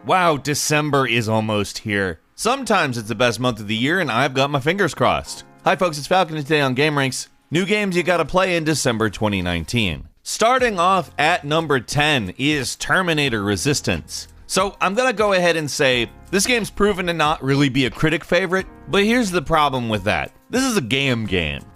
Wow, December is almost here. Sometimes it's the best month of the year, and I've got my fingers crossed. Hi folks, it's Falcon, and today on GameRanks, new games you gotta play in December 2019. Starting off at number 10 is Terminator Resistance. So I'm gonna go ahead and say, this game's proven to not really be a critic favorite, but here's the problem with that. This is a game.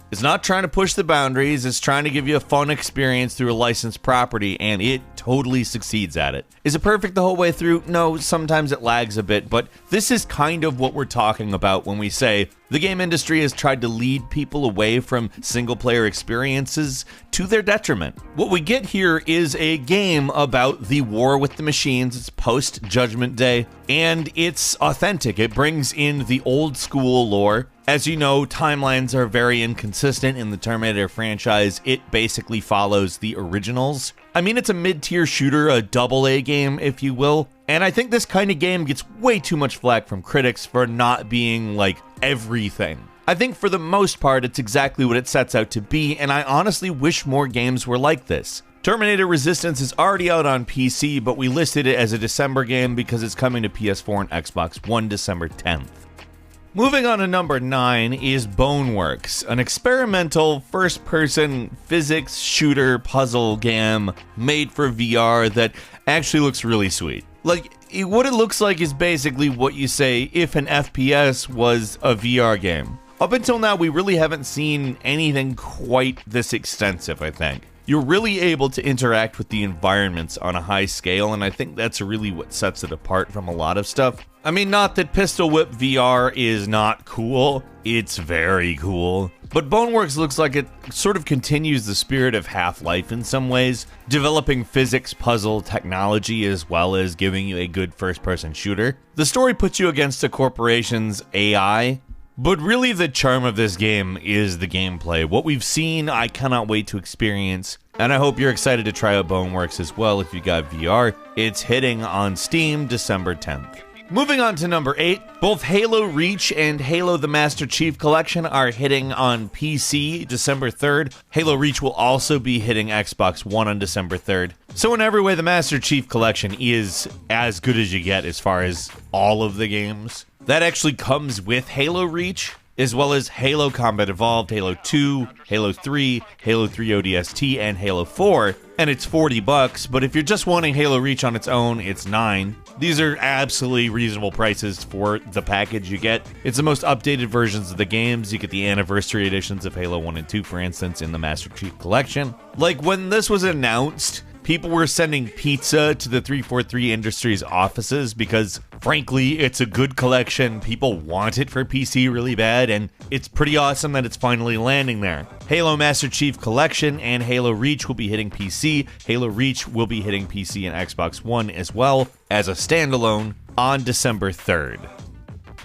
It's not trying to push the boundaries, it's trying to give you a fun experience through a licensed property, and it totally succeeds at it. Is it perfect the whole way through? No, sometimes it lags a bit, but this is kind of what we're talking about when we say the game industry has tried to lead people away from single-player experiences to their detriment. What we get here is a game about the war with the machines. It's post-Judgment Day, and it's authentic. It brings in the old-school lore. As you know, timelines are very inconsistent in the Terminator franchise. It basically follows the originals. I mean, it's a mid-tier shooter, a double-A game, if you will. And I think this kind of game gets way too much flack from critics for not being, like, everything. I think for the most part, it's exactly what it sets out to be, and I honestly wish more games were like this. Terminator Resistance is already out on PC, but we listed it as a December game because it's coming to PS4 and Xbox One December 10th. Moving on to number 9 is Boneworks, an experimental first-person physics shooter puzzle game made for VR that actually looks really sweet. Like, what it looks like is basically what you say if an FPS was a VR game. Up until now, we really haven't seen anything quite this extensive, I think. You're really able to interact with the environments on a high scale, and I think that's really what sets it apart from a lot of stuff. I mean, not that Pistol Whip VR is not cool, it's very cool. But Boneworks looks like it sort of continues the spirit of Half-Life in some ways, developing physics puzzle technology as well as giving you a good first-person shooter. The story puts you against a corporation's AI, but really the charm of this game is the gameplay. What we've seen, I cannot wait to experience, and I hope you're excited to try out Boneworks as well if you got VR. It's hitting on Steam December 10th. Moving on to number 8, both Halo Reach and Halo the Master Chief Collection are hitting on PC December 3rd. Halo Reach will also be hitting Xbox One on December 3rd. So in every way, the Master Chief Collection is as good as you get as far as all of the games. That actually comes with Halo Reach, as well as Halo Combat Evolved, Halo 2, Halo 3, Halo 3 ODST, and Halo 4, and it's $40, but if you're just wanting Halo Reach on its own, it's $9. These are absolutely reasonable prices for the package you get. It's the most updated versions of the games. You get the anniversary editions of Halo 1 and 2, for instance, in the Master Chief Collection. Like, when this was announced, people were sending pizza to the 343 Industries offices because, frankly, it's a good collection. People want it for PC really bad, and it's pretty awesome that it's finally landing there. Halo Master Chief Collection and Halo Reach will be hitting PC. Halo Reach will be hitting PC and Xbox One as well as a standalone on December 3rd.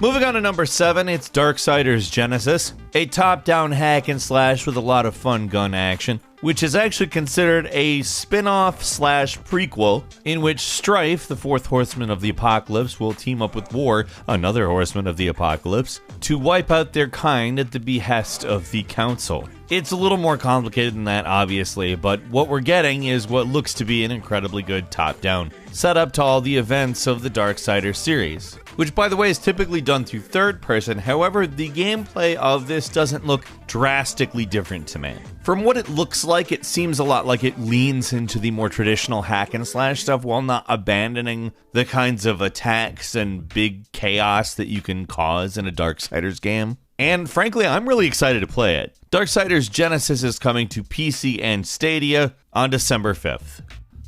Moving on to number 7, it's Darksiders Genesis, a top-down hack and slash with a lot of fun gun action, which is actually considered a spin-off slash prequel in which Strife, the fourth horseman of the apocalypse, will team up with War, another horseman of the apocalypse, to wipe out their kind at the behest of the Council. It's a little more complicated than that, obviously, but what we're getting is what looks to be an incredibly good top-down setup to all the events of the Darksiders series, which, by the way, is typically done through third person. However, the gameplay of this doesn't look drastically different to me. From what it looks like, it seems a lot like it leans into the more traditional hack and slash stuff while not abandoning the kinds of attacks and big chaos that you can cause in a Darksiders game. And frankly, I'm really excited to play it. Darksiders Genesis is coming to PC and Stadia on December 5th.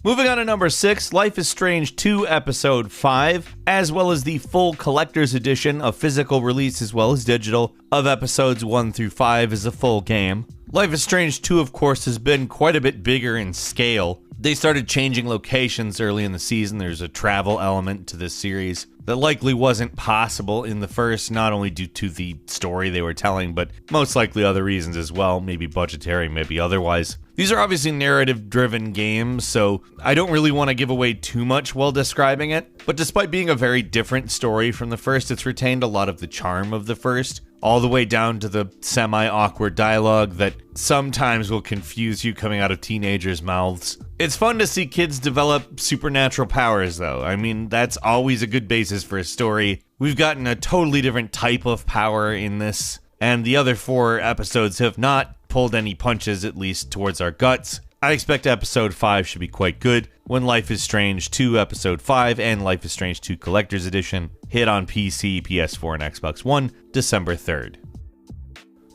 Moving on to number 6, Life is Strange 2 Episode 5, as well as the full collector's edition of physical release as well as digital of episodes 1 through 5 is a full game. Life is Strange 2, of course, has been quite a bit bigger in scale. They started changing locations early in the season. There's a travel element to this series that likely wasn't possible in the first, not only due to the story they were telling, but most likely other reasons as well, maybe budgetary, maybe otherwise. These are obviously narrative-driven games, so I don't really want to give away too much while describing it, but despite being a very different story from the first, it's retained a lot of the charm of the first. all the way down to the semi-awkward dialogue that sometimes will confuse you coming out of teenagers' mouths. It's fun to see kids develop supernatural powers, though. I mean, that's always a good basis for a story. We've gotten a totally different type of power in this, and the other 4 episodes have not pulled any punches, at least towards our guts. I expect episode 5 should be quite good when Life is Strange 2 episode 5 and Life is Strange 2 Collector's Edition hit on PC, PS4, and Xbox One December 3rd.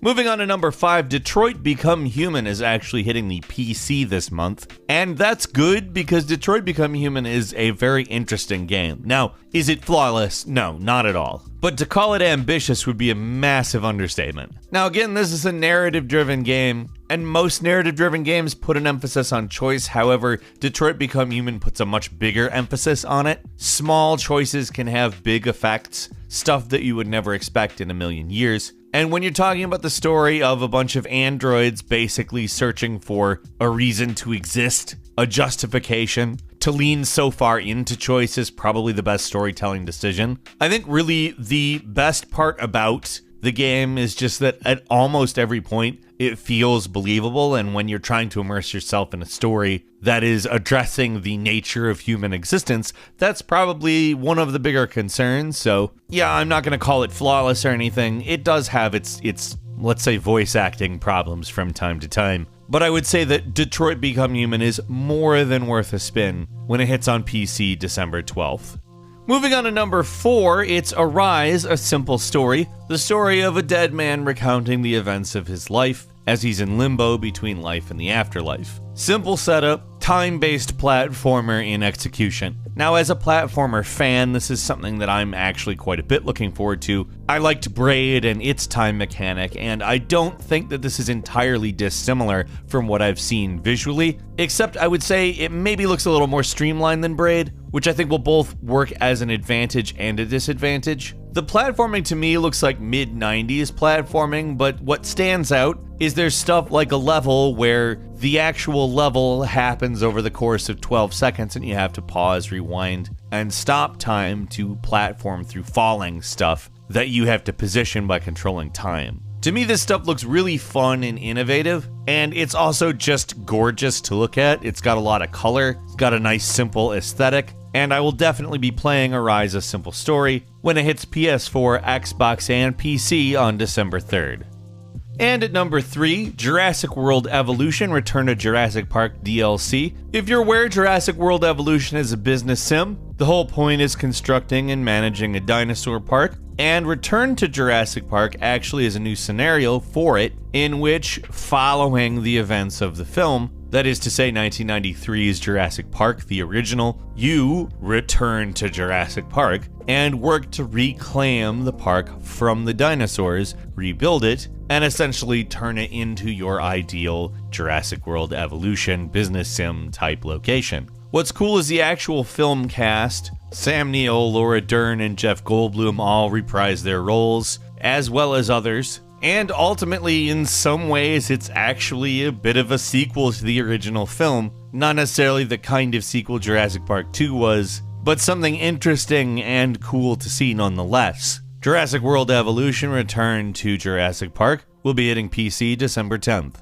Moving on to number 5, Detroit Become Human is actually hitting the PC this month, and that's good because Detroit Become Human is a very interesting game. Now, is it flawless? No, not at all. But to call it ambitious would be a massive understatement. Now again, this is a narrative-driven game, and most narrative-driven games put an emphasis on choice. However, Detroit Become Human puts a much bigger emphasis on it. Small choices can have big effects, stuff that you would never expect in a million years. And when you're talking about the story of a bunch of androids basically searching for a reason to exist, a justification, to lean so far into choice is probably the best storytelling decision. I think really the best part about the game is just that at almost every point it feels believable, and when you're trying to immerse yourself in a story that is addressing the nature of human existence, that's probably one of the bigger concerns. So yeah, I'm not going to call it flawless or anything. It does have its let's say voice acting problems from time to time, but I would say that Detroit Become Human is more than worth a spin when it hits on PC December 12th. Moving on to number 4, it's Arise, A Simple Story, the story of a dead man recounting the events of his life as he's in limbo between life and the afterlife. Simple setup, time-based platformer in execution. Now, as a platformer fan, this is something that I'm actually quite a bit looking forward to. I liked Braid and its time mechanic, and I don't think that this is entirely dissimilar from what I've seen visually, except I would say it maybe looks a little more streamlined than Braid, which I think will both work as an advantage and a disadvantage. The platforming to me looks like mid-90s platforming, but what stands out is there's stuff like a level where the actual level happens over the course of 12 seconds and you have to pause, rewind, and stop time to platform through falling stuff that you have to position by controlling time. To me, this stuff looks really fun and innovative, and it's also just gorgeous to look at. It's got a lot of color, it's got a nice simple aesthetic, and I will definitely be playing Arise, A Simple Story when it hits PS4, Xbox, and PC on December 3rd. And at number 3, Jurassic World Evolution Return to Jurassic Park DLC. If you're aware, Jurassic World Evolution is a business sim. The whole point is constructing and managing a dinosaur park, and Return to Jurassic Park actually is a new scenario for it, in which, following the events of the film, that is to say 1993's Jurassic Park, the original, you return to Jurassic Park and work to reclaim the park from the dinosaurs, rebuild it, and essentially turn it into your ideal Jurassic World Evolution business sim type location. What's cool is the actual film cast. Sam Neill, Laura Dern, and Jeff Goldblum all reprise their roles, as well as others. And ultimately, in some ways, it's actually a bit of a sequel to the original film. Not necessarily the kind of sequel Jurassic Park 2 was, but something interesting and cool to see nonetheless. Jurassic World Evolution Return to Jurassic Park will be hitting PC December 10th.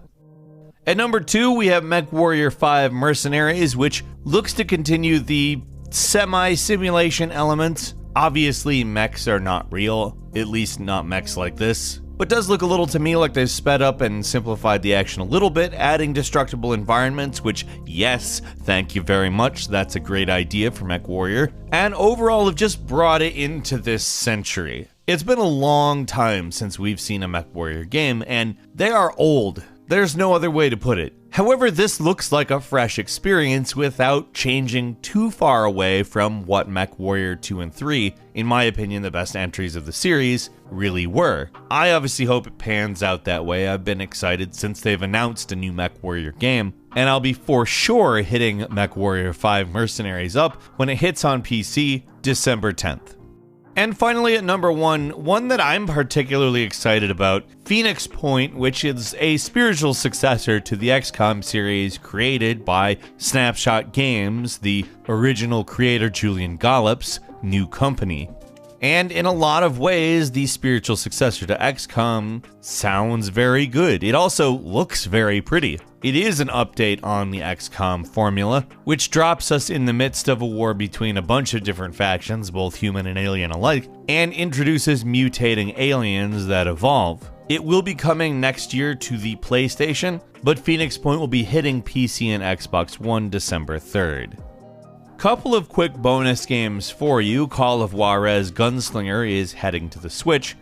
At number 2, we have MechWarrior 5 Mercenaries, which looks to continue the semi-simulation elements. Obviously, mechs are not real, at least not mechs like this, but does look a little to me like they've sped up and simplified the action a little bit, adding destructible environments, which, yes, thank you very much, that's a great idea for MechWarrior, and overall have just brought it into this century. It's been a long time since we've seen a MechWarrior game, and they are old. There's no other way to put it. However, this looks like a fresh experience without changing too far away from what MechWarrior 2 and 3, in my opinion the best entries of the series, really were. I obviously hope it pans out that way. I've been excited since they've announced a new MechWarrior game, and I'll be for sure hitting MechWarrior 5 Mercenaries up when it hits on PC December 10th. And finally at number 1, one that I'm particularly excited about, Phoenix Point, which is a spiritual successor to the XCOM series created by Snapshot Games, the original creator Julian Gollop's new company. And in a lot of ways, the spiritual successor to XCOM sounds very good. It also looks very pretty. It is an update on the XCOM formula, which drops us in the midst of a war between a bunch of different factions, both human and alien alike, and introduces mutating aliens that evolve. It will be coming next year to the PlayStation, but Phoenix Point will be hitting PC and Xbox One December 3rd. Couple of quick bonus games for you. Call of Juarez Gunslinger is heading to the Switch,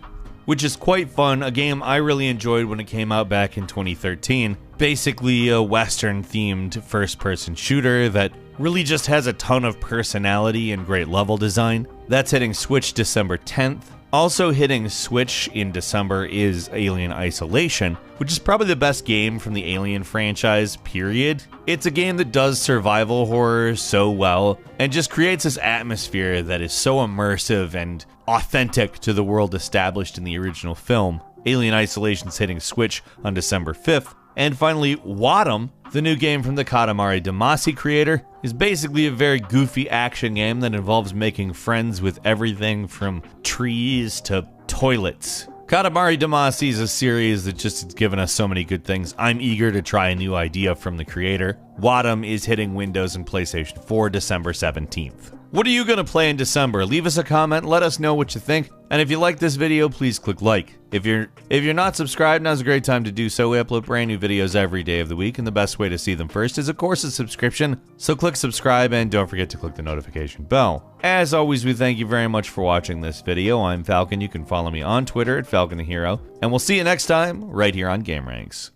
which is quite fun, a game I really enjoyed when it came out back in 2013. Basically a Western-themed first-person shooter that really just has a ton of personality and great level design. That's hitting Switch December 10th. Also hitting Switch in December is Alien Isolation, which is probably the best game from the Alien franchise, period. It's a game that does survival horror so well, and just creates this atmosphere that is so immersive and authentic to the world established in the original film. Alien Isolation's hitting Switch on December 5th. And finally, Wadum, the new game from the Katamari Damacy creator, is basically a very goofy action game that involves making friends with everything from trees to toilets. Katamari Damacy is a series that just has given us so many good things. I'm eager to try a new idea from the creator. Wadum is hitting Windows and PlayStation 4 December 17th. What are you going to play in December? Leave us a comment, let us know what you think. And if you like this video, please click like. If you're not subscribed, now's a great time to do so. We upload brand new videos every day of the week, and the best way to see them first is, of course, a subscription. So click subscribe, and don't forget to click the notification bell. As always, we thank you very much for watching this video. I'm Falcon. You can follow me on Twitter at Falcon the Hero, and we'll see you next time right here on GameRanks.